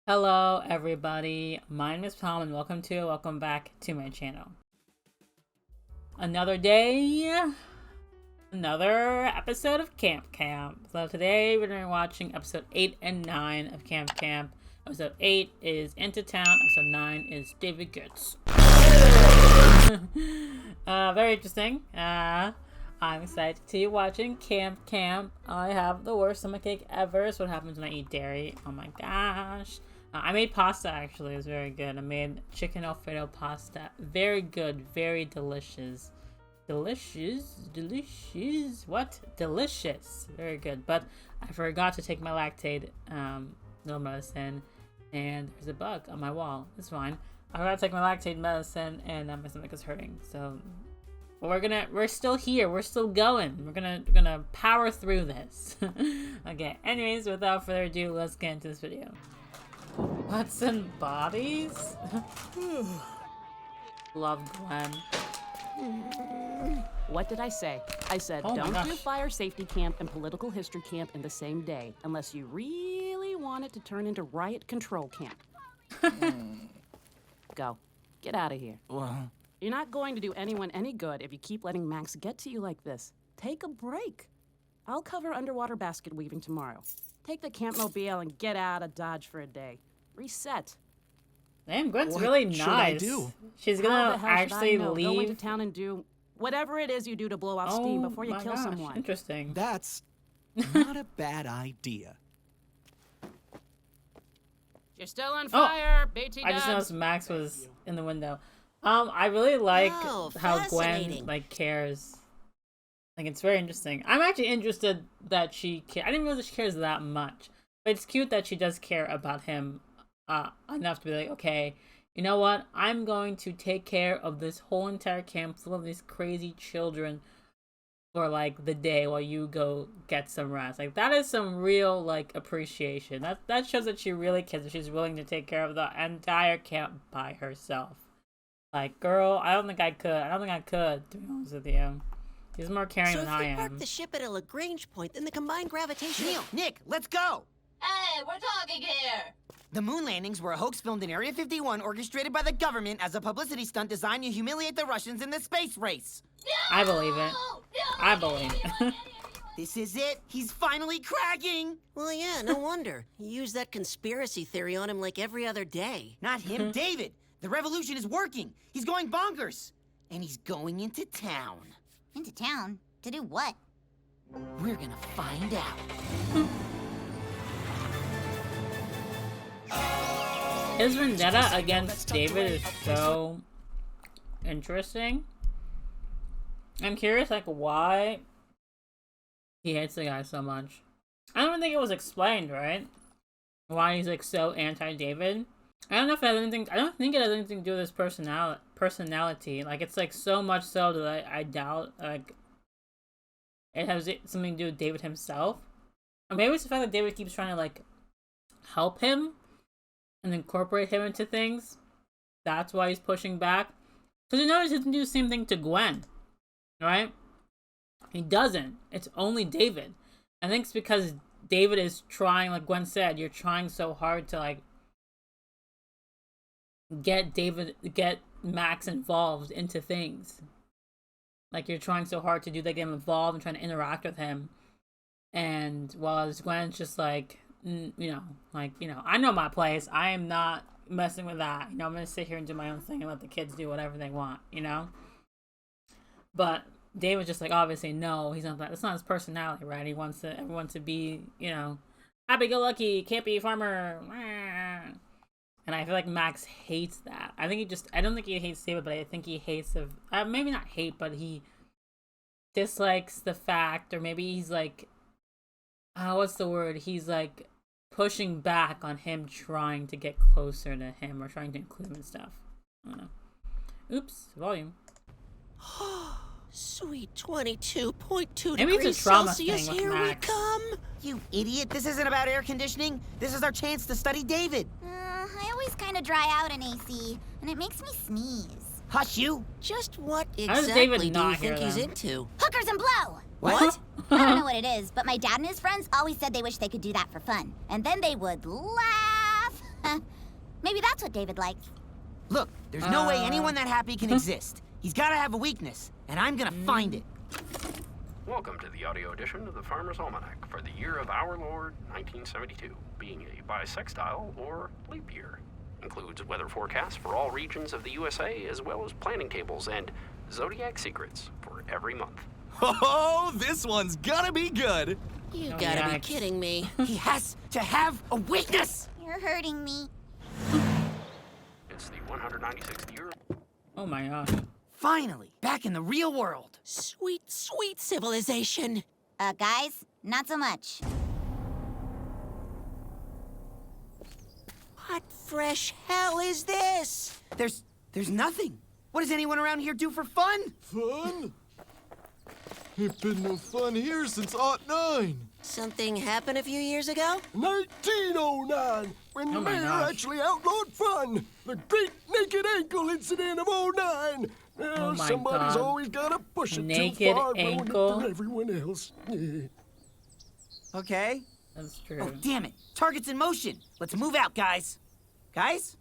Hello everybody, my name is Tom and welcome back to my channel. Another day, another episode of Camp Camp. So today we're going to be watching episode 8 and 9 of Camp Camp. Episode 8 is Into Town, episode 9 is David Gets. Very interesting. I'm excited to be watching Camp Camp. I have the worst stomachache ever. So what happens when I eat dairy? Oh my gosh. I made pasta actually. It was very good. I made chicken Alfredo pasta. Very good. Very delicious. Delicious. What? Delicious. Very good. But I forgot to take my lactate little medicine. And there's a bug on my wall. It's fine. I forgot to take my lactate medicine and my stomach is hurting. So we're still here. We're still going. We're gonna power through this. Okay. Anyways, without further ado, let's get into this video. What's in bodies? Love Gwen. What did I say? I said don't do fire safety camp and political history camp in the same day, unless you really want it to turn into riot control camp. Go. Get out of here. Well, you're not going to do anyone any good if you keep letting Max get to you like this. Take a break. I'll cover underwater basket weaving tomorrow. Take the camp mobile and get out of Dodge for a day. Reset. Damn, Gwen's really nice. What should I do? She's gonna actually leave. Go into town and do whatever it is you do to blow off steam before you kill someone. Interesting. That's not a bad idea. You're still on fire, BT I just noticed Max was in the window. I really like how Gwen cares. Like, it's very interesting. I'm actually interested that she cares. I didn't realize she cares that much, but it's cute that she does care about him enough to be like, okay, you know what? I'm going to take care of this whole entire camp full of these crazy children for like the day while you go get some rest. Like, that is some real like appreciation. That shows that she really cares. That she's willing to take care of the entire camp by herself. Like, girl, I don't think I could. To be honest with you. She's more caring than I am. So if we park the ship at a Lagrange point, then the combined gravitation... Neil, Nick, let's go! Hey, we're talking here! The moon landings were a hoax filmed in Area 51, orchestrated by the government as a publicity stunt designed to humiliate the Russians in the space race. No! I believe it. I believe it. This is it. He's finally cracking. Well, yeah, no wonder. You use that conspiracy theory on him like every other day. Not him, David. The revolution is working. He's going bonkers. And he's going into town. Into town? To do what? We're gonna find out. His vendetta against David is so interesting. I'm curious, like, why he hates the guy so much. I don't think it was explained, right? Why he's like so anti-David. I don't know if it has anything. I don't think it has anything to do with his personality. Like, it's like so much so that I doubt like it has something to do with David himself. Or maybe it's the fact that David keeps trying to like help him and incorporate him into things. That's why he's pushing back. Because you notice he doesn't do the same thing to Gwen, right? He doesn't. It's only David. I think it's because David is trying, like Gwen said, you're trying so hard to like get Max involved into things. Like, you're trying so hard to get him involved and trying to interact with him. And while Gwen's just like, I know my place. I am not messing with that. I'm going to sit here and do my own thing and let the kids do whatever they want, But David's just like, obviously, no, he's not that. That's not his personality, right? He wants everyone to be, happy-go-lucky, campy farmer. And I feel like Max hates that. I don't think he hates David, but I think he hates maybe not hate, but he dislikes the fact, or maybe he's like, what's the word? He's like pushing back on him trying to get closer to him or trying to include him and stuff. I don't know. Oops, volume. Sweet 22.2 Maybe degrees it's a trauma Celsius, thing with here Max. we come. You idiot. This isn't about air conditioning. This is our chance to study David. I always kind of dry out in AC, and it makes me sneeze. Hush you. Just what does exactly David do you not think hear he's them? into? Hookers and blow! What? I don't know what it is, but my dad and his friends always said they wish they could do that for fun. And then they would laugh. Maybe that's what David likes. Look, there's no way anyone that happy can exist. He's gotta have a weakness, and I'm gonna find it. Welcome to the audio edition of the Farmer's Almanac for the year of our Lord, 1972, being a bisextile or leap year. Includes weather forecasts for all regions of the USA, as well as planning tables and zodiac secrets for every month. Oh, this one's gonna be good. You Oh, gotta be yikes. kidding me. He has to have a weakness! You're hurting me. It's the 196th year. Oh my gosh. Finally, back in the real world. Sweet, sweet civilization. Guys, not so much. What fresh hell is this? There's nothing. What does anyone around here do for fun? Fun? Ain't been no fun here since '09. Something happened a few years ago? 1909, when the Oh my mayor gosh. actually outlawed fun. The Great Naked Ankle Incident of '09. Oh my Somebody's God. always gotta push it Naked too far, ruin it ankle? for everyone else. Yeah. Okay. That's Oh, true. damn it. Target's in motion. Let's move out, guys. Guys?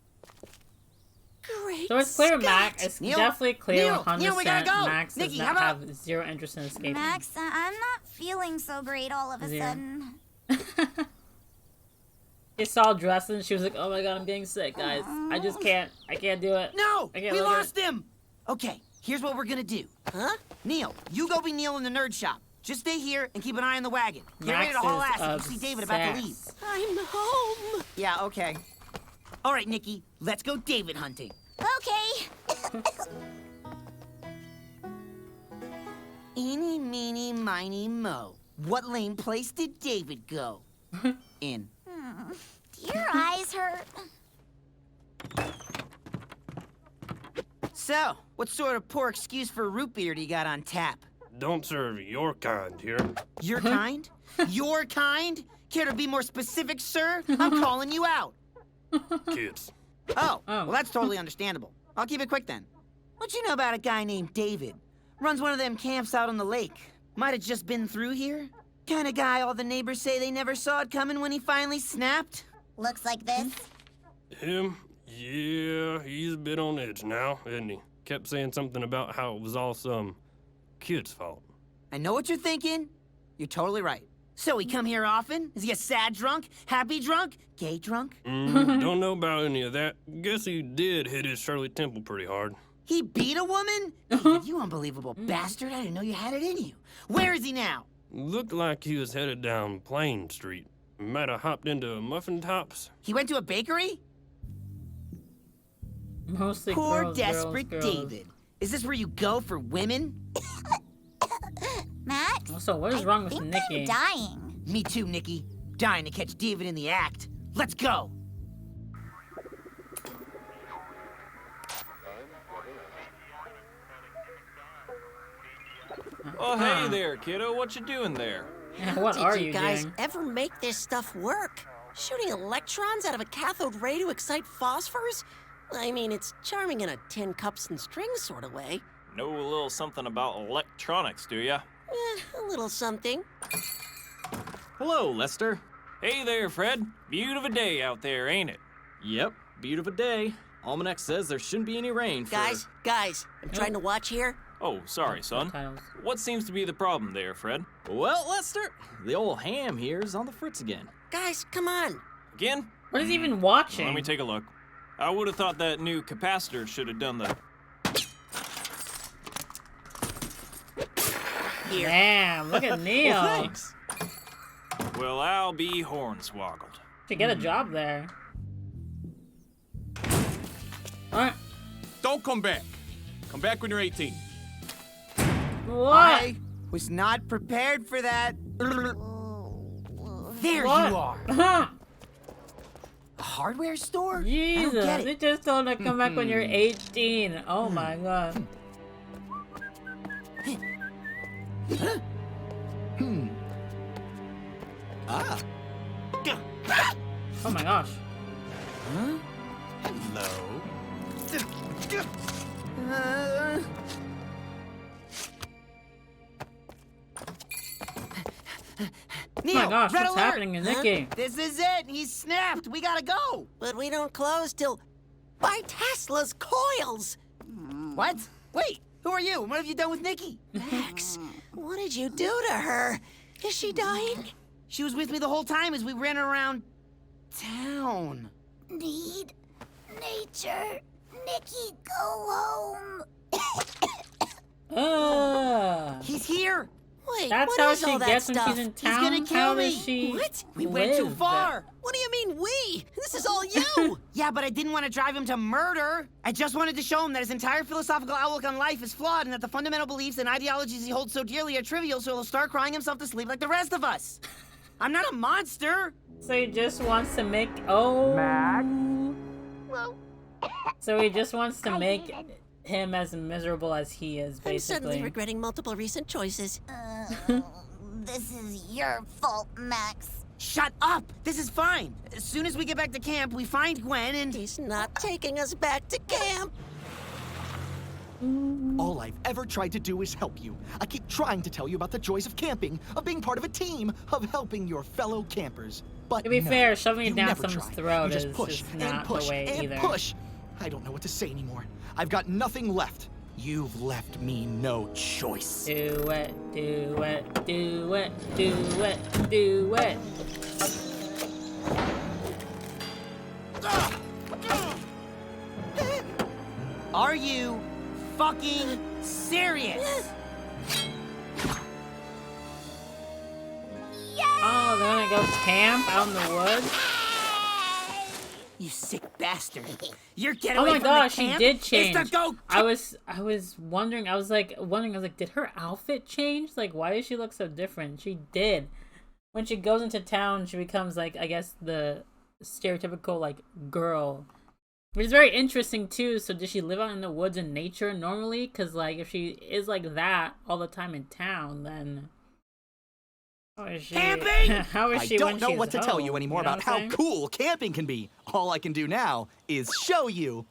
Great So it's clear Scott. Max, it's Neil, definitely clear Neil, 100% Neil, we gotta go. Max does Nikki, not how about- have zero interest in escaping. Max, I'm not feeling so great all of a Zero. sudden. She saw Dress and she was like, oh my god, I'm getting sick, guys. I just can't. I can't do it. No! I can't We look at lost him! Okay, here's what we're gonna do. Huh? Neil, you go be Neil in the nerd shop. Just stay here and keep an eye on the wagon. Get ready Max to haul is ass if you see David about to leave. obsessed. I'm home. Yeah, okay. All right, Nikki, let's go David hunting. Okay. Eeny, meeny, miny, mo. What lame place did David go? In. Do your eyes hurt? So, what sort of poor excuse for root beer do you got on tap? Don't serve your kind here. Your kind? Your kind? Care to be more specific, sir? I'm calling you out. Kids. Oh, well, that's totally understandable. I'll keep it quick then. What you know about a guy named David? Runs one of them camps out on the lake. Might have just been through here. Kind of guy all the neighbors say they never saw it coming when he finally snapped. Looks like this. Him? Yeah, he's a bit on edge now, isn't he? Kept saying something about how it was all some kid's fault. I know what you're thinking. You're totally right. So he come here often? Is he a sad drunk? Happy drunk? Gay drunk? Don't know about any of that. Guess he did hit his Shirley Temple pretty hard. He beat a woman? David, you unbelievable bastard. I didn't know you had it in you. Where is he now? Looked like he was headed down Plain Street. Might have hopped into Muffin Tops. He went to a bakery? Mostly Poor girls, desperate girls. David. Is this where you go for women? Max? So what is wrong with I think Nikki? I'm dying. Me too, Nikki. Dying to catch David in the act. Let's go. Oh, hey there, kiddo. What you doing there? Yeah, what Did are you you guys doing? ever make this stuff work? Shooting electrons out of a cathode ray to excite phosphors? I mean, it's charming in a tin cups and strings sort of way. Know a little something about electronics, do ya? A little something. Hello, Lester. Hey there, Fred. Beautiful day out there, ain't it? Yep, beautiful day. Almanac says there shouldn't be any rain for... Guys, I'm trying to watch here. Oh, sorry, son. Subtitles. What seems to be the problem there, Fred? Well, Lester, the old ham here is on the fritz again. Guys, come on. Again? What is he even watching? Let me take a look. I would have thought that new capacitor should have done the... Here. Damn, look at Neil. Well, thanks. Well, I'll be hornswoggled. Should get a job there. Alright. Don't come back. Come back when you're 18. What? I was not prepared for that. There What? you are. A hardware store? I Jesus, don't get they it. just told her to come back when you're 18. Oh my god. Ah, Oh my gosh. hello. Uh, Neil, Oh my gosh, red what's alert! happening in Nikki? This is it. He's snapped. We gotta go. But we don't close till... By Tesla's coils! What? Wait, who are you? What have you done with Nikki? Max, what did you do to her? Is she dying? She was with me the whole time as we ran around town. Need nature. Nikki, go home. He's here. Wait, That's what how is she all that gets when stuff? she's in He's town. gonna kill How me. does she What? We went too live? far. What do you mean we? This is all you! Yeah, but I didn't want to drive him to murder. I just wanted to show him that his entire philosophical outlook on life is flawed and that the fundamental beliefs and ideologies he holds so dearly are trivial, so he'll start crying himself to sleep like the rest of us. I'm not a monster. So he just wants to make Max. So he just wants to make him as miserable as he is, basically. I'm suddenly regretting multiple recent choices. This is your fault, Max. Shut up! This is fine. As soon as we get back to camp, we find Gwen and... He's not taking us back to camp. All I've ever tried to do is help you. I keep trying to tell you about the joys of camping, of being part of a team, of helping your fellow campers. But To be no, fair, shoving it you down never someone's try. throat You just is push just and not push the way and either. push. I don't know what to say anymore. I've got nothing left. You've left me no choice. Do it, do it, do it, do it, do it. Are you fucking serious? Oh, they're gonna go camp out in the woods? You sick bastard. You're getting Oh away my from gosh, the she camp? did change. It's the go. I was wondering, I was like, did her outfit change? Like, why does she look so different? She did. When she goes into town, she becomes like, I guess, the stereotypical, like, girl. Which is very interesting, too. So does she live out in the woods in nature normally? Because, like, if she is like that all the time in town, then... How is she? Camping? How is she I when don't know she's what to tell you home? anymore know about what I'm how saying? cool camping can be. All I can do now is show you.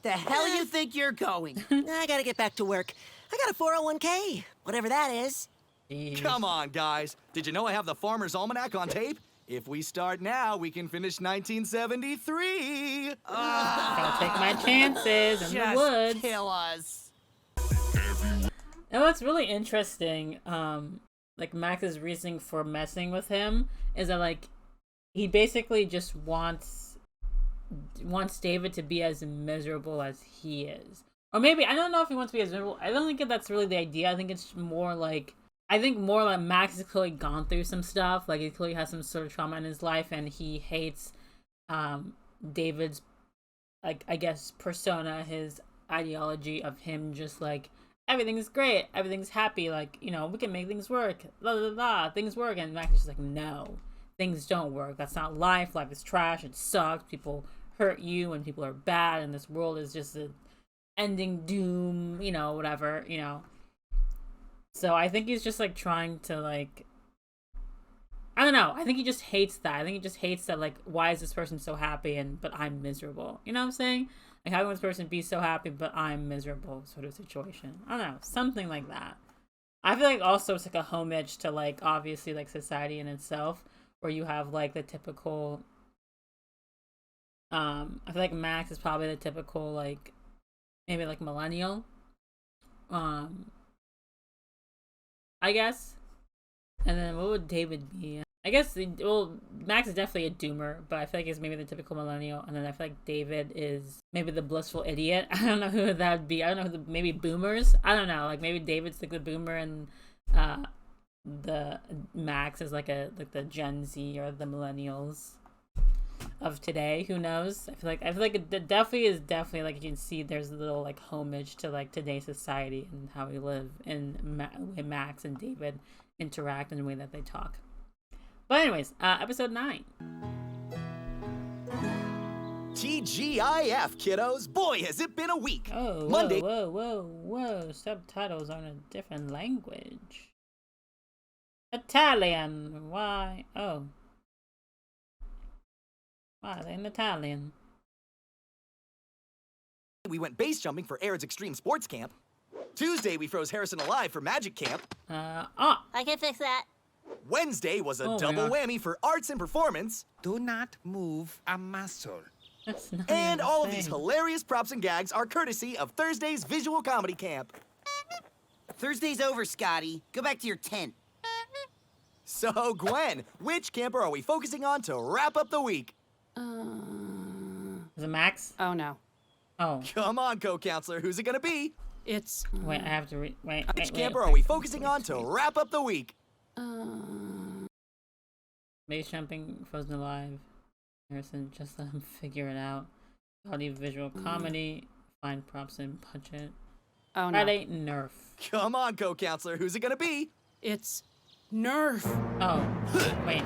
The hell you think you're going? I gotta get back to work. I got a 401k, whatever that is. Jeez. Come on, guys. Did you know I have the Farmer's Almanac on tape? If we start now, we can finish 1973. Gotta take my chances in the Just woods. kill us. And what's really interesting, like Max's reasoning for messing with him is that like he basically just wants David to be as miserable as he is. Or maybe I don't know if he wants to be as miserable. I don't think that's really the idea. I think it's more like Max has clearly gone through some stuff. Like he clearly has some sort of trauma in his life and he hates David's, like, I guess, persona, his ideology of him just like everything's great, everything's happy, like, you know, we can make things work, blah blah blah, things work. And Max is just like, no, things don't work. That's not life. Life is trash. It sucks. People hurt you and people are bad and this world is just a ending doom, you know, whatever, you know. So I think he's just like trying to like, I don't know, I think he just hates that. I think he just hates that, like, why is this person so happy but I'm miserable, you know what I'm saying? Like, how can this person be so happy but I'm miserable sort of situation? I don't know, something like that. I feel like also it's like a homage to, like, obviously, like, society in itself, where you have like the typical I feel like Max is probably the typical, like, maybe like millennial, I guess. And then what would David be? I guess, well, Max is definitely a doomer, but I feel like he's maybe the typical millennial. And then I feel like David is maybe the blissful idiot. I don't know who that would be. I don't know who maybe boomers. I don't know. Like maybe David's like the boomer and the Max is like the Gen Z or the millennials of today. Who knows? I feel like it definitely like, you can see there's a little like homage to like today's society and how we live and the way Max and David interact and the way that they talk. But anyways, episode 9. TGIF, kiddos. Boy, has it been a week. Oh, Monday. whoa. Subtitles on a different language. Italian. Why? Oh. Why, they're in Italian. We went base jumping for Aird's Extreme Sports Camp. Tuesday, we froze Harrison alive for Magic Camp. I can fix that. Wednesday was a double yeah. whammy for arts and performance. Do not move a muscle. That's not And even all the of these same. hilarious props and gags are courtesy of Thursday's visual comedy camp. Thursday's over, Scotty. Go back to your tent. So, Gwen, which camper are we focusing on to wrap up the week? Is it Max? Oh no. Oh. Come on, co-counselor, who's it gonna be? It's. Wait, I have to read. Wait. Which camper are we focusing on to wrap up the week? Base jumping, Frozen Alive. Harrison, just let him figure it out. Audio visual comedy. Find props and budget. Oh no. Friday, Nerf. Come on, co-counselor, who's it gonna be? It's Nerf. Oh. Wait.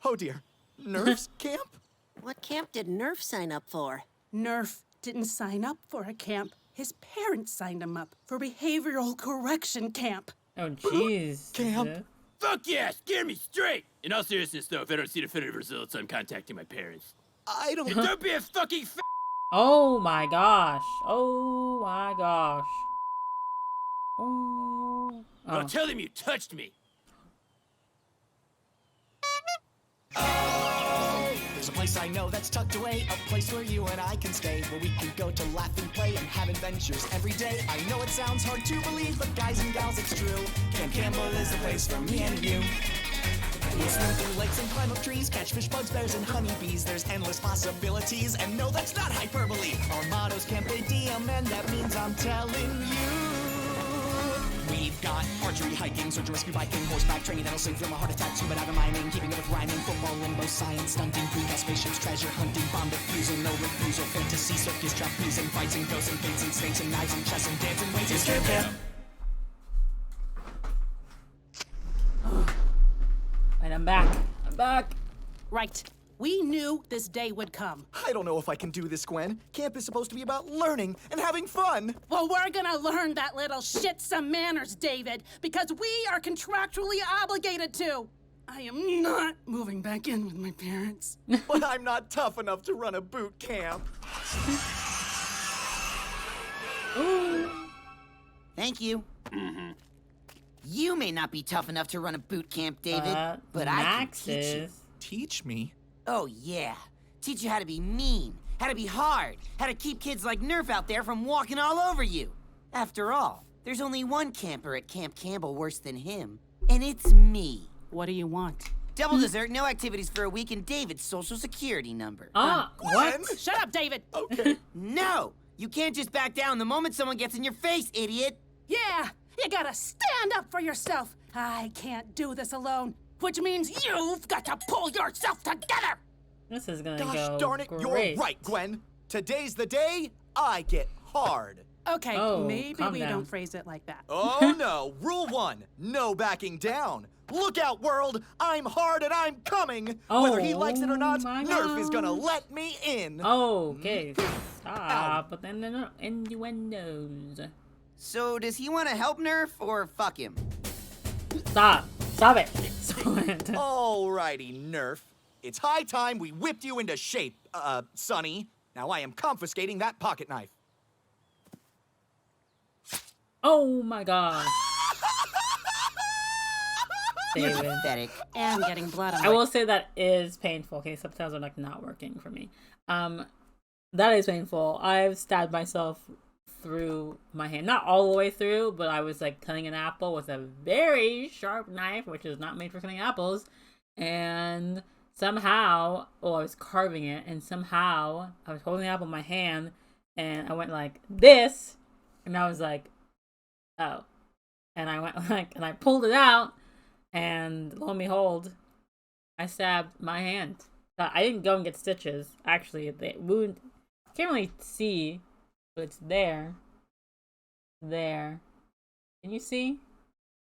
Oh dear, Nerf's camp? What camp did Nerf sign up for? Nerf didn't sign up for a camp. His parents signed him up for behavioral correction camp. Oh, jeez. Camp. Fuck yeah, scare me straight! In all seriousness, though, if I don't see definitive results, I'm contacting my parents. I don't... And don't be a fucking Oh my gosh. Oh my gosh. Oh. Well, tell him you touched me. There's a place I know that's tucked away, a place where you and I can stay, where we can go to laugh and play and have adventures every day. I know it sounds hard to believe, but guys and gals, it's true. Camp Campbell is the place for me and you. We'll swim through lakes and climb up trees, catch fish, bugs, bears, and honeybees. There's endless possibilities, and no, that's not hyperbole. Our motto's Camp ADM, and that means I'm telling you. We've got archery, hiking, search and rescue, biking, horseback training that'll save from a heart attack, scuba diving, mining, keeping it with rhyming, football, limbo, science, stunting, greenhouse, spaceships, treasure hunting, bomb defusing, no refusal, fantasy, circus, trapezing, fights and ghosts and fates and snakes and knives and chess and dancing ways. It's Camp Camp. And I'm back. I'm back. Right. We knew this day would come. I don't know if I can do this, Gwen. Camp is supposed to be about learning and having fun. Well, we're gonna learn that little shit some manners, David, because we are contractually obligated to. I am not moving back in with my parents. But I'm not tough enough to run a boot camp. Thank you. You may not be tough enough to run a boot camp, David, but I can Max teach you. is. Teach me? Oh, yeah. Teach you how to be mean, how to be hard, how to keep kids like Nerf out there from walking all over you. After all, there's only one camper at Camp Campbell worse than him, and it's me. What do you want? Double dessert, no activities for a week, and David's social security number. What? Shut up, David! Okay. No! You can't just back down the moment someone gets in your face, idiot! Yeah, you gotta stand up for yourself. I can't do this alone, which means you've got to pull yourself together! This is gonna Gosh go darn it, great. you're right, Gwen. Today's the day I get hard. Okay, Oh, maybe calm we down. don't phrase it like that. Oh no, rule 1, no backing down. Look out, world, I'm hard and I'm coming. Whether he likes it or not, my Nerf is gonna gosh. let me in. Okay, stop. But then there are innuendos. So, does he want to help Nerf or fuck him? Stop. Stop it. Stop it. Alrighty, Nerf. It's high time we whipped you into shape, Sonny. Now I am confiscating that pocket knife. Oh my gosh. You're David. pathetic. And getting blood on I will say that is painful. Okay, subtitles are like not working for me. That is painful. I've stabbed myself through my hand, not all the way through, but I was like cutting an apple with a very sharp knife, which is not made for cutting apples, and somehow, I was carving it, and somehow I was holding the apple in my hand, and I went like this, and I was like, oh, and I went like, and I pulled it out, and lo and behold, I stabbed my hand. I didn't go and get stitches. Actually, the wound, can't really see, but it's there. There. Can you see?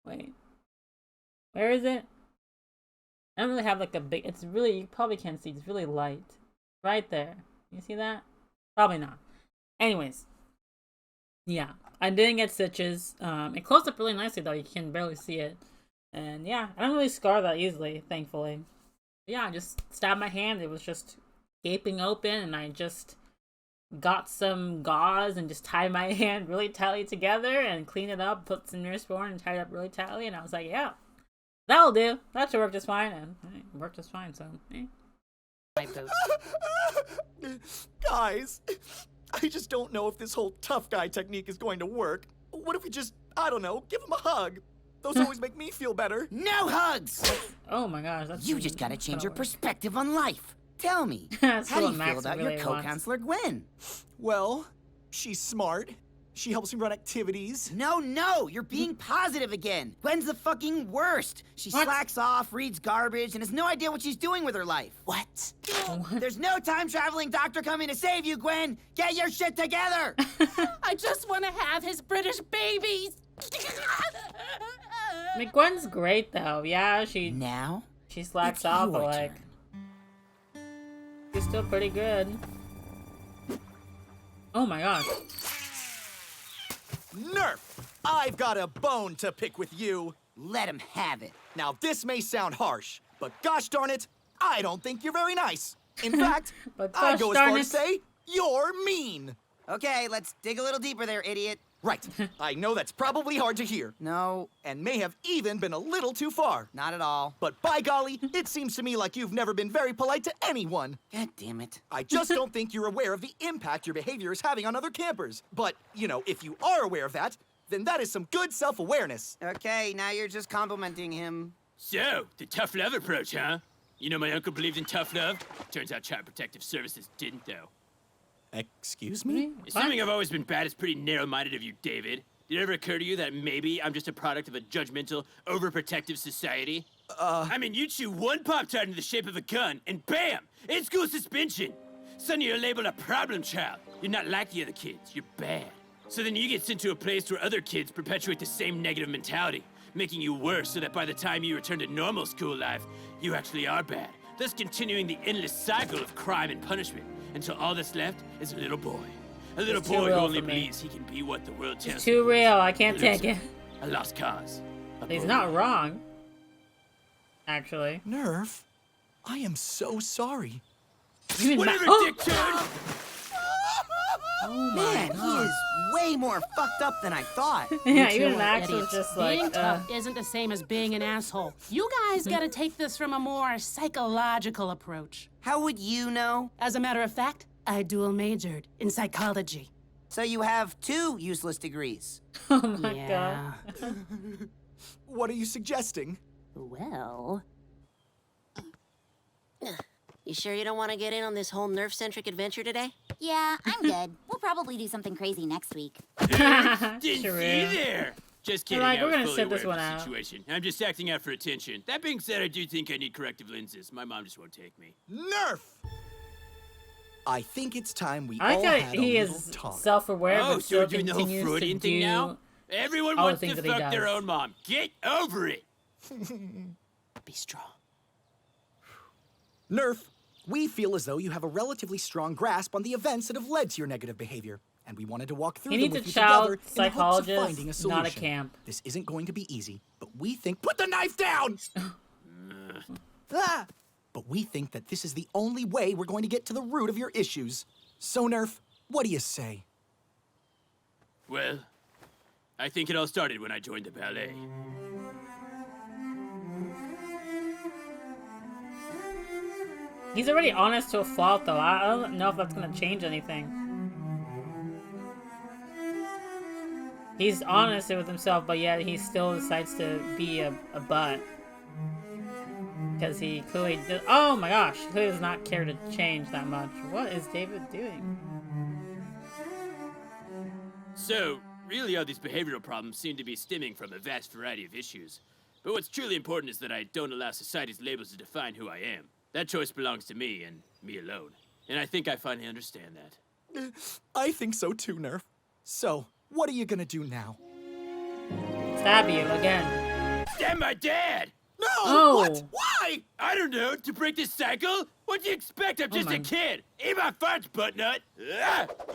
Wait. Where is it? I don't really have like a big, it's really, you probably can't see, it's really light. Right there. You see that? Probably not. Anyways. Yeah. I didn't get stitches. It closed up really nicely though, you can barely see it. And yeah, I don't really scar that easily, thankfully. But yeah, I just stabbed my hand, it was just gaping open, and I just got some gauze and just tied my hand really tightly together and cleaned it up, put some Neosporin and tied it up really tightly, and I was like, yeah, that'll do. That should work just fine, and it worked just fine, so, Guys, I just don't know if this whole tough guy technique is going to work. What if we just, I don't know, give him a hug? Those always make me feel better. No hugs! Oh my gosh, that's... You just gotta change your perspective on life. Tell me, That's how do what you Max feel about really your wants. co-counselor Gwen? Well, she's smart. She helps me run activities. No, you're being positive again. Gwen's the fucking worst. She slacks off, reads garbage, and has no idea what she's doing with her life. What? There's no time-traveling doctor coming to save you, Gwen. Get your shit together. I just want to have his British babies. I mean, Gwen's great though. Yeah, she slacks off, but like, she's still pretty good. Oh my gosh. Nerf! I've got a bone to pick with you. Let him have it. Now, this may sound harsh, but gosh darn it, I don't think you're very nice. In fact, I'd go as far to say you're mean. Okay, let's dig a little deeper there, idiot. Right. I know that's probably hard to hear. No. And may have even been a little too far. Not at all. But by golly, it seems to me like you've never been very polite to anyone. God damn it. I just don't think you're aware of the impact your behavior is having on other campers. But, you know, if you are aware of that, then that is some good self-awareness. Okay, now you're just complimenting him. So, the tough love approach, huh? You know my uncle believed in tough love. Turns out Child Protective Services didn't, though. Excuse me? Assuming I've always been bad, it's pretty narrow-minded of you, David. Did it ever occur to you that maybe I'm just a product of a judgmental, overprotective society? I mean, you chew one Pop-Tart into the shape of a gun, and bam! In-school suspension! Suddenly you're labeled a problem child. You're not like the other kids. You're bad. So then you get sent to a place where other kids perpetuate the same negative mentality, making you worse so that by the time you return to normal school life, you actually are bad, thus continuing the endless cycle of crime and punishment until all that's left is a little boy. A little It's too boy who real only for me. believes he can be what the world tells It's him. too real. I can't take it. A lost cause. He's not wrong. Actually. Nerf, I am so sorry. Whatever, dick turd! Oh Man, he is way more fucked up than I thought. Yeah, even Max was just like, being tough isn't the same as being an asshole. You guys gotta take this from a more psychological approach. How would you know? As a matter of fact, I dual majored in psychology. So you have 2 useless degrees. Oh my Yeah. god. What are you suggesting? Well... You sure you don't want to get in on this whole Nerf-centric adventure today? Yeah, I'm good. We'll probably do something crazy next week. Didn't Sure see is. there! Just kidding, Like, I we're was gonna fully sit aware this of one the out. situation. I'm just acting out for attention. That being said, I do think I need corrective lenses. My mom just won't take me. Nerf! I think it's time we I all like had that he a little is talk. self-aware, Oh, but so we're still doing the whole continues to Freudian thing do now? Everyone all the wants things to that he fuck their does. own mom. Get over it! Be strong. Nerf, we feel as though you have a relatively strong grasp on the events that have led to your negative behavior, and we wanted to walk through He them needs with a you child together in the hopes of psychologist, finding a solution. not a camp. This isn't going to be easy, but we think... Put the knife down! But we think that this is the only way we're going to get to the root of your issues. So, Nerf, what do you say? Well, I think it all started when I joined the ballet. He's already honest to a fault, though. I don't know if that's gonna change anything. He's honest with himself, but yet he still decides to be a butt. Because he clearly does. Oh my gosh, he clearly does not care to change that much. What is David doing? So, really all these behavioral problems seem to be stemming from a vast variety of issues. But what's truly important is that I don't allow society's labels to define who I am. That choice belongs to me and me alone. And I think I finally understand that. I think so too, Nerf. So, what are you gonna do now? Stab you again. Stab my dad! No! Oh. What? Why? I don't know, to break this cycle? What do you expect? I'm just my- a kid. Eat my farts, butt nut!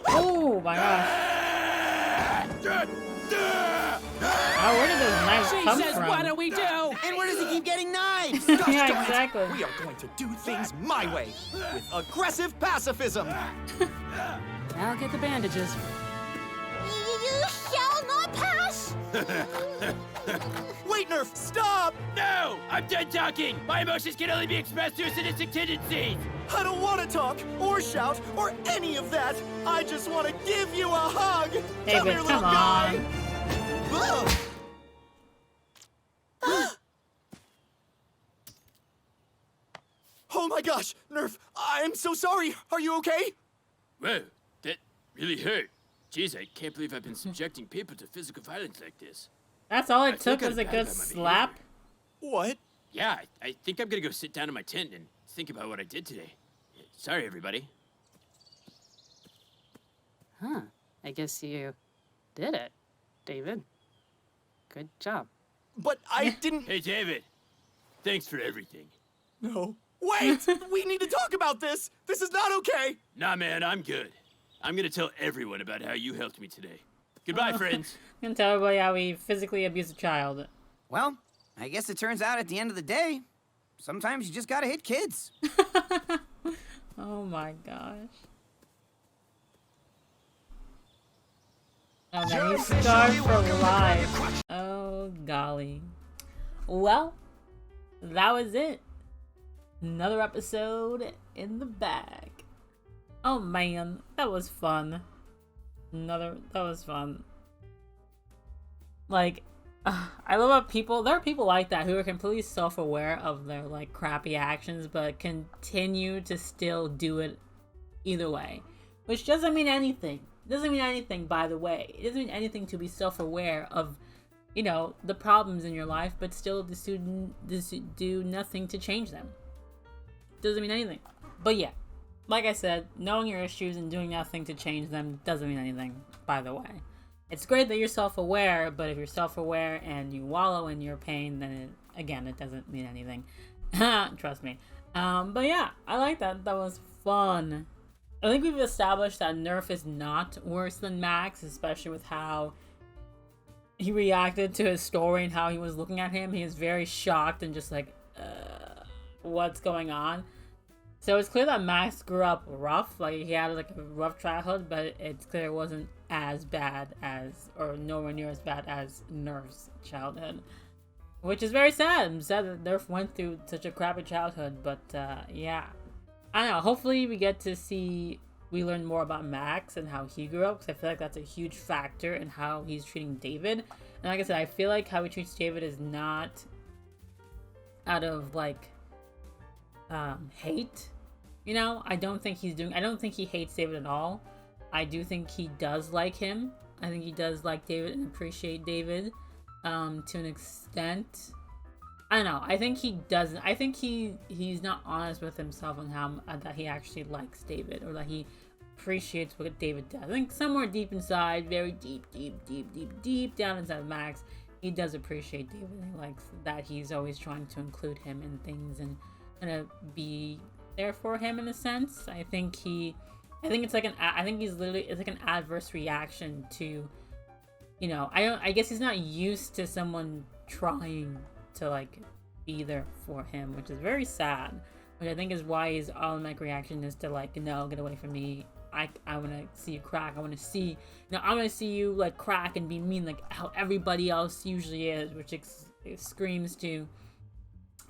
Oh my gosh. Where did those knives come Jesus, from? what do we do? And where does he keep getting knives? Gosh Yeah, darn it. exactly. We are going to do things my way, with aggressive pacifism. I'll get the bandages. You shall not pass! Wait, Nerf, stop! No! I'm done talking! My emotions can only be expressed through sadistic tendencies! I don't want to talk, or shout, or any of that. I just want to give you a hug. Come David, here, little come on. guy. Oh my gosh, Nerf, I'm so sorry. Are you okay? Whoa, that really hurt. Jeez, I can't believe I've been subjecting people to physical violence like this. That's all I it feel took was kinda a bad good about my slap. What? Yeah, I think I'm gonna go sit down in my tent and think about what I did today. Sorry, everybody. Huh. I guess you did it, David. Good job. But I didn't... Hey, David. Thanks for everything. No. Wait! We need to talk about this! This is not okay! Nah, man, I'm good. I'm gonna tell everyone about how you helped me today. Goodbye, friends. I'm gonna tell everybody how we physically abuse a child. Well, I guess it turns out at the end of the day, sometimes you just gotta hit kids. Oh my gosh. Oh no, he's scarred for life. Oh golly. Well, that was it. Another episode in the bag. Oh man, that was fun. That was fun. Like, I love how there are people like that who are completely self-aware of their, like, crappy actions, but continue to still do it either way. Which doesn't mean anything. It doesn't mean anything, by the way. It doesn't mean anything to be self-aware of, you know, the problems in your life, but still do nothing to change them. Doesn't mean anything. But yeah, like I said, knowing your issues and doing nothing to change them doesn't mean anything, by the way. It's great that you're self-aware, but if you're self-aware and you wallow in your pain, then it doesn't mean anything. Trust me. But yeah, I like that. That was fun. I think we've established that Nerf is not worse than Max, especially with how he reacted to his story and how he was looking at him. He is very shocked and just like, what's going on? So it's clear that Max grew up rough, like he had like a rough childhood, but it's clear it wasn't as bad as, or nowhere near as bad as Nerf's childhood. Which is very sad. I'm sad that Nerf went through such a crappy childhood, but yeah. I don't know, hopefully we learn more about Max and how he grew up, because I feel like that's a huge factor in how he's treating David. And like I said, I feel like how he treats David is not out of like hate. You know, I don't think he hates David at all. I do think he does like him. I think he does like David and appreciate David to an extent. I don't know. I think he doesn't. I think he's not honest with himself on how that he actually likes David or that he appreciates what David does. I think somewhere deep inside, very deep down inside of Max, he does appreciate David. He likes that he's always trying to include him in things and kind of be there for him in a sense. I think it's like an adverse reaction to, you know, I guess he's not used to someone trying to like be there for him, which is very sad, which I think is why his automatic reaction is to like, no, get away from me. I want to see you crack. I want to see you like crack and be mean like how everybody else usually is, which it screams to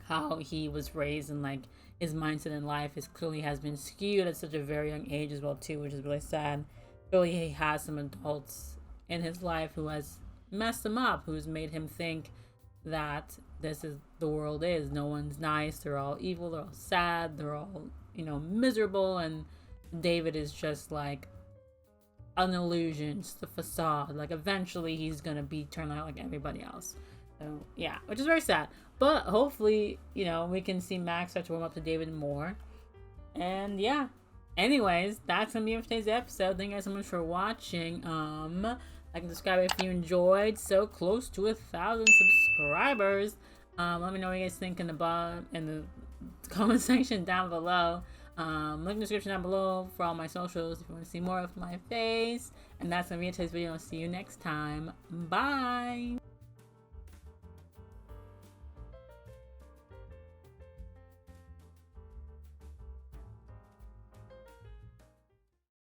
how he was raised and like his mindset in life clearly has been skewed at such a very young age as well too, which is really sad. Clearly he has some adults in his life who has messed him up, who's made him think that this is the world is. No one's nice. They're all evil. They're all sad. They're all, you know, miserable. And David is just like an illusion, just a facade. Like eventually he's gonna be turned out like everybody else. So yeah, which is very sad. But hopefully, you know, we can see Max start to warm up to David more. And yeah. Anyways, that's gonna be it for today's episode. Thank you guys so much for watching. Like and subscribe if you enjoyed. So close to 1,000 subscribers. Let me know what you guys think in the comment section down below. Link in the description down below for all my socials if you want to see more of my face. And that's gonna be it for today's video. I'll see you next time. Bye.